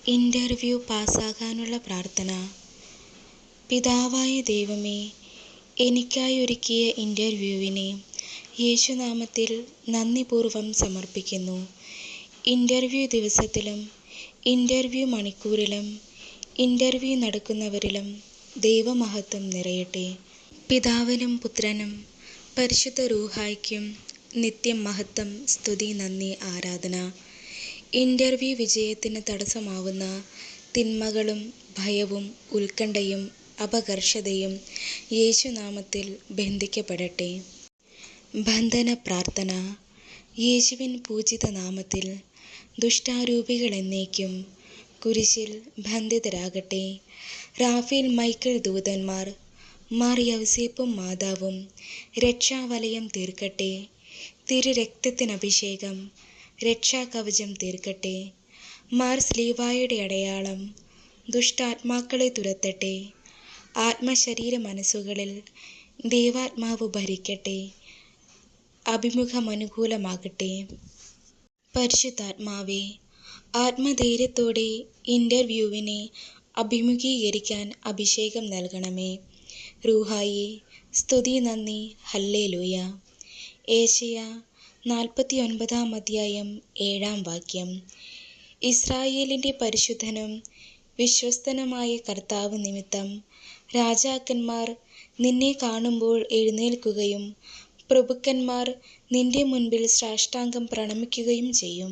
Interview പാസ്സാകാനുള്ള പ്രാർത്ഥന. പിതാവായ ദൈവമേ, എനിക്കായി ഒരുക്കിയ ഇൻ്റർവ്യൂവിനെ യേശുനാമത്തിൽ നന്ദിപൂർവ്വം സമർപ്പിക്കുന്നു. ഇൻ്റർവ്യൂ ദിവസത്തിലും ഇൻ്റർവ്യൂ മണിക്കൂറിലും ഇൻ്റർവ്യൂ നടക്കുന്നവരിലും ദൈവമഹത്വം നിറയട്ടെ. പിതാവിനും പുത്രനും പരിശുദ്ധ റൂഹായ്ക്കും നിത്യം മഹത്വം, സ്തുതി, നന്ദി, ആരാധന. ഇൻ്റർവ്യൂ വിജയത്തിന് തടസ്സമാവുന്ന തിന്മകളും ഭയവും ഉത്കണ്ഠയും അപകർഷതയും യേശുനാമത്തിൽ ബന്ധിക്കപ്പെടട്ടെ. ബന്ധന പ്രാർത്ഥന. യേശുവിൻ പൂജിത നാമത്തിൽ ദുഷ്ടാരൂപികൾ എന്നേക്കും കുരിശിൽ ബന്ധിതരാകട്ടെ. റാഫേൽ മൈക്കൽ ദൂതന്മാർ മാർ യൗസേപ്പും മാതാവും രക്ഷാവലയം തീർക്കട്ടെ. തിരുരക്തത്തിനഭിഷേകം രക്ഷാകവചം തീർക്കട്ടെ. മാർ സ്ലീവായുടെ അടയാളം ദുഷ്ടാത്മാക്കളെ തുരത്തട്ടെ. ആത്മശരീര മനസ്സുകളിൽ ദൈവാത്മാവ് ഭരിക്കട്ടെ. അഭിമുഖം അനുകൂലമാകട്ടെ. പരിശുദ്ധാത്മാവേ, ആത്മധൈര്യത്തോടെ ഇൻ്റർവ്യൂവിനെ അഭിമുഖീകരിക്കാൻ അഭിഷേകം നൽകണമേ. റൂഹായേ, സ്തുതി, നന്ദി, ഹല്ലേലൂയ. ഏശയ്യാ 49 അധ്യായം 7 വാക്യം. ഇസ്രായേലിൻ്റെ പരിശുദ്ധനും വിശ്വസ്തനുമായ കർത്താവ് നിമിത്തം രാജാക്കന്മാർ നിന്നെ കാണുമ്പോൾ എഴുന്നേൽക്കുകയും പ്രഭുക്കന്മാർ നിന്റെ മുൻപിൽ സാഷ്ടാംഗം പ്രണമിക്കുകയും ചെയ്യും.